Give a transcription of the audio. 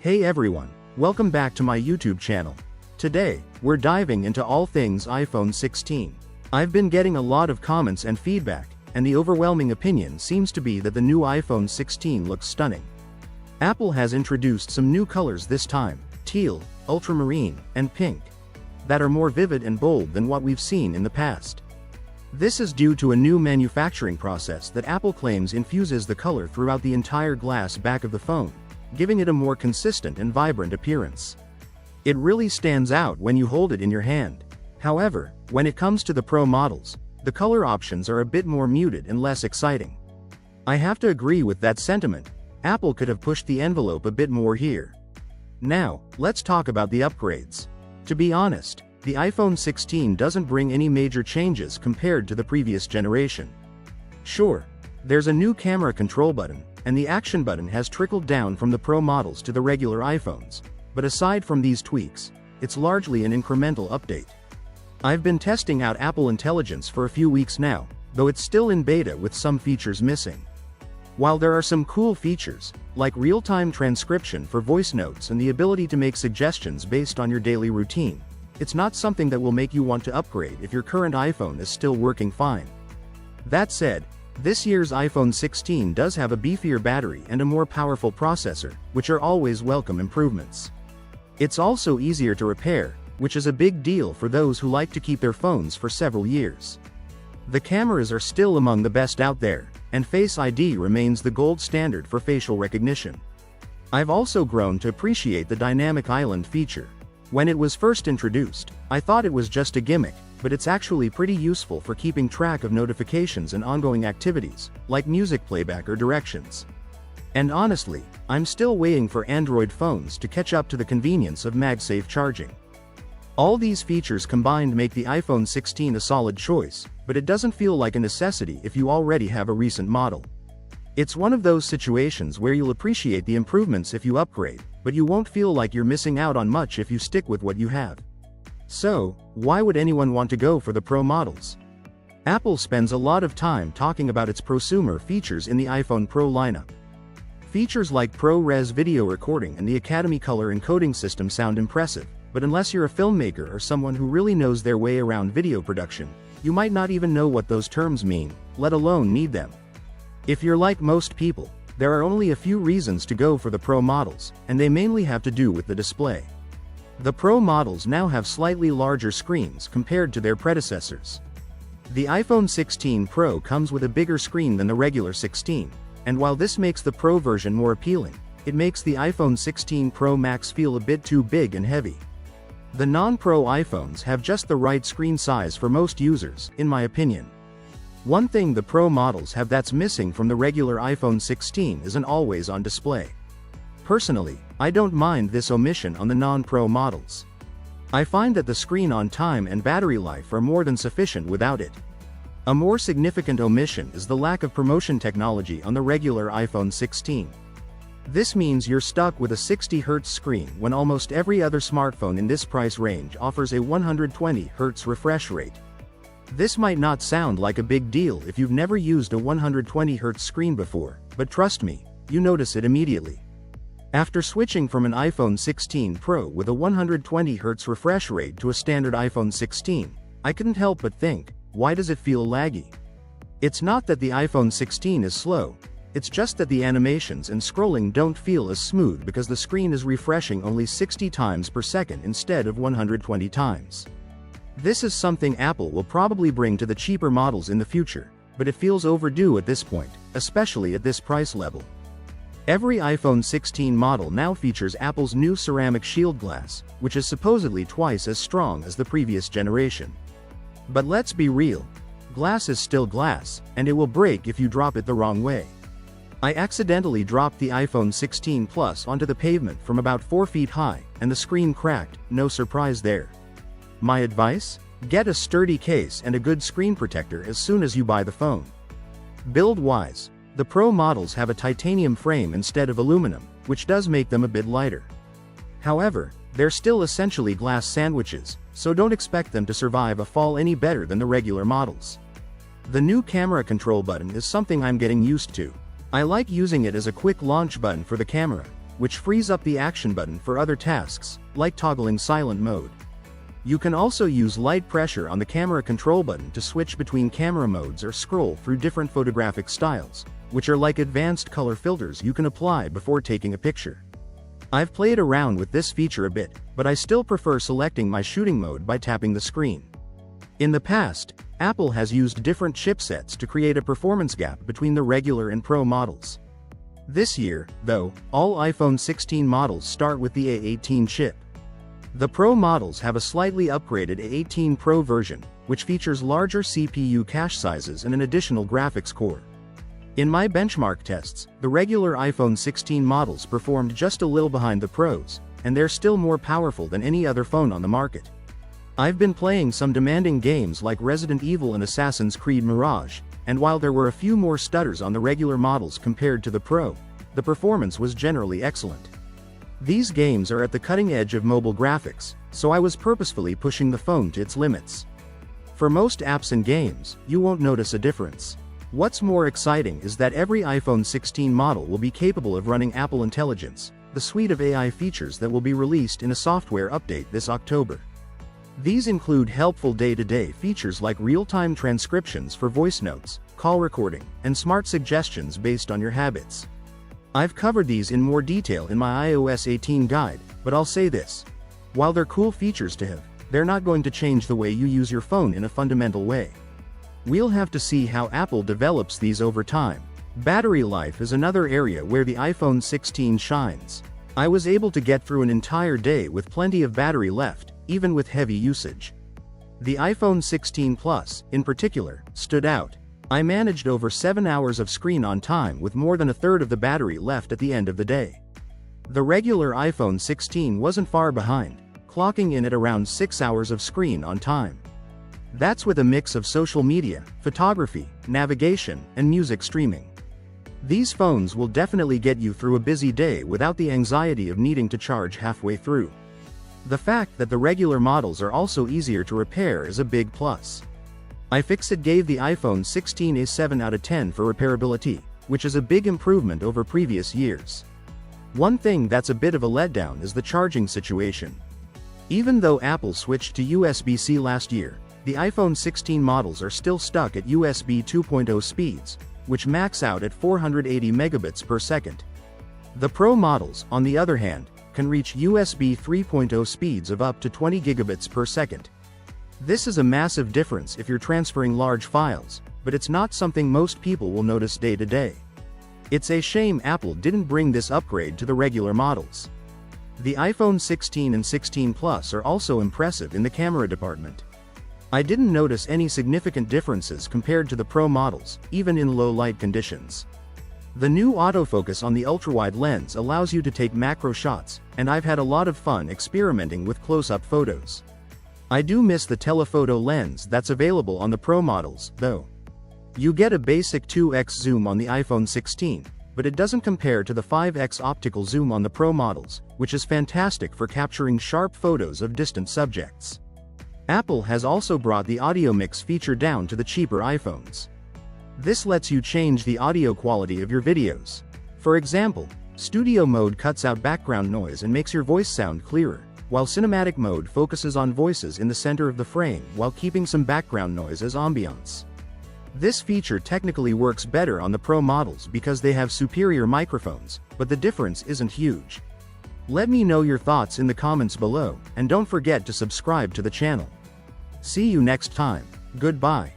Hey everyone, welcome back to my YouTube channel. Today, we're diving into all things iPhone 16. I've been getting a lot of comments and feedback, and the overwhelming opinion seems to be that the new iPhone 16 looks stunning. Apple has introduced some new colors this time, teal, ultramarine, and pink, that are more vivid and bold than what we've seen in the past. This is due to a new manufacturing process that Apple claims infuses the color throughout the entire glass back of the phone, giving it a more consistent and vibrant appearance. It really stands out when you hold it in your hand. However, when it comes to the Pro models, the color options are a bit more muted and less exciting. I have to agree with that sentiment. Apple could have pushed the envelope a bit more here. Now, let's talk about the upgrades. To be honest, the iPhone 16 doesn't bring any major changes compared to the previous generation. Sure, there's a new camera control button, and the action button has trickled down from the Pro models to the regular iPhones, but aside from these tweaks, it's largely an incremental update. I've been testing out Apple Intelligence for a few weeks now, though it's still in beta with some features missing. While there are some cool features, like real-time transcription for voice notes and the ability to make suggestions based on your daily routine, it's not something that will make you want to upgrade if your current iPhone is still working fine. That said, this year's iPhone 16 does have a beefier battery and a more powerful processor, which are always welcome improvements. It's also easier to repair, which is a big deal for those who like to keep their phones for several years. The cameras are still among the best out there, and Face ID remains the gold standard for facial recognition. I've also grown to appreciate the dynamic island feature. When it was first introduced, I thought it was just a gimmick, but it's actually pretty useful for keeping track of notifications and ongoing activities, like music playback or directions. And honestly, I'm still waiting for Android phones to catch up to the convenience of MagSafe charging. All these features combined make the iPhone 16 a solid choice, but it doesn't feel like a necessity if you already have a recent model. It's one of those situations where you'll appreciate the improvements if you upgrade, but you won't feel like you're missing out on much if you stick with what you have. So, why would anyone want to go for the Pro models? Apple spends a lot of time talking about its prosumer features in the iPhone Pro lineup. Features like ProRes video recording and the Academy color encoding system sound impressive, but unless you're a filmmaker or someone who really knows their way around video production, you might not even know what those terms mean, let alone need them. If you're like most people, there are only a few reasons to go for the Pro models, and they mainly have to do with the display. The Pro models now have slightly larger screens compared to their predecessors. The iPhone 16 Pro comes with a bigger screen than the regular 16, and while this makes the Pro version more appealing, it makes the iPhone 16 Pro Max feel a bit too big and heavy. The non-Pro iPhones have just the right screen size for most users, in my opinion. One thing the Pro models have that's missing from the regular iPhone 16 is an always-on display. Personally, I don't mind this omission on the non-Pro models. I find that the screen on time and battery life are more than sufficient without it. A more significant omission is the lack of promotion technology on the regular iPhone 16. This means you're stuck with a 60Hz screen when almost every other smartphone in this price range offers a 120Hz refresh rate. This might not sound like a big deal if you've never used a 120Hz screen before, but trust me, you notice it immediately. After switching from an iPhone 16 Pro with a 120Hz refresh rate to a standard iPhone 16, I couldn't help but think, why does it feel laggy? It's not that the iPhone 16 is slow, it's just that the animations and scrolling don't feel as smooth because the screen is refreshing only 60 times per second instead of 120 times. This is something Apple will probably bring to the cheaper models in the future, but it feels overdue at this point, especially at this price level. Every iPhone 16 model now features Apple's new ceramic shield glass, which is supposedly twice as strong as the previous generation. But let's be real, glass is still glass, and it will break if you drop it the wrong way. I accidentally dropped the iPhone 16 Plus onto the pavement from about 4 feet high, and the screen cracked, no surprise there. My advice? Get a sturdy case and a good screen protector as soon as you buy the phone. Build-wise, the Pro models have a titanium frame instead of aluminum, which does make them a bit lighter. However, they're still essentially glass sandwiches, so don't expect them to survive a fall any better than the regular models. The new camera control button is something I'm getting used to. I like using it as a quick launch button for the camera, which frees up the action button for other tasks, like toggling silent mode. You can also use light pressure on the camera control button to switch between camera modes or scroll through different photographic styles, which are like advanced color filters you can apply before taking a picture. I've played around with this feature a bit, but I still prefer selecting my shooting mode by tapping the screen. In the past, Apple has used different chipsets to create a performance gap between the regular and Pro models. This year, though, all iPhone 16 models start with the A18 chip. The Pro models have a slightly upgraded A18 Pro version, which features larger CPU cache sizes and an additional graphics core. In my benchmark tests, the regular iPhone 16 models performed just a little behind the Pros, and they're still more powerful than any other phone on the market. I've been playing some demanding games like Resident Evil and Assassin's Creed Mirage, and while there were a few more stutters on the regular models compared to the Pro, the performance was generally excellent. These games are at the cutting edge of mobile graphics, so I was purposefully pushing the phone to its limits. For most apps and games, you won't notice a difference. What's more exciting is that every iPhone 16 model will be capable of running Apple Intelligence, the suite of AI features that will be released in a software update this October. These include helpful day-to-day features like real-time transcriptions for voice notes, call recording, and smart suggestions based on your habits. I've covered these in more detail in my iOS 18 guide, but I'll say this. While they're cool features to have, they're not going to change the way you use your phone in a fundamental way. We'll have to see how Apple develops these over time. Battery life is another area where the iPhone 16 shines. I was able to get through an entire day with plenty of battery left, even with heavy usage. The iPhone 16 Plus, in particular, stood out. I managed over 7 hours of screen on time with more than a third of the battery left at the end of the day. The regular iPhone 16 wasn't far behind, clocking in at around 6 hours of screen on time. That's with a mix of social media, photography, navigation, and music streaming. These phones will definitely get you through a busy day without the anxiety of needing to charge halfway through. The fact that the regular models are also easier to repair is a big plus. iFixit gave the iPhone 16 a 7 out of 10 for repairability, which is a big improvement over previous years. One thing that's a bit of a letdown is the charging situation. Even though Apple switched to USB-C last year, the iPhone 16 models are still stuck at USB 2.0 speeds, which max out at 480 megabits per second. The Pro models, on the other hand, can reach USB 3.0 speeds of up to 20 gigabits per second. This is a massive difference if you're transferring large files, but it's not something most people will notice day to day. It's a shame Apple didn't bring this upgrade to the regular models. The iPhone 16 and 16 Plus are also impressive in the camera department. I didn't notice any significant differences compared to the Pro models, even in low light conditions. The new autofocus on the ultrawide lens allows you to take macro shots, and I've had a lot of fun experimenting with close-up photos. I do miss the telephoto lens that's available on the Pro models, though. You get a basic 2x zoom on the iPhone 16, but it doesn't compare to the 5x optical zoom on the Pro models, which is fantastic for capturing sharp photos of distant subjects. Apple has also brought the audio mix feature down to the cheaper iPhones. This lets you change the audio quality of your videos. For example, studio mode cuts out background noise and makes your voice sound clearer, while cinematic mode focuses on voices in the center of the frame while keeping some background noise as ambiance. This feature technically works better on the Pro models because they have superior microphones, but the difference isn't huge. Let me know your thoughts in the comments below, and don't forget to subscribe to the channel. See you next time. Goodbye.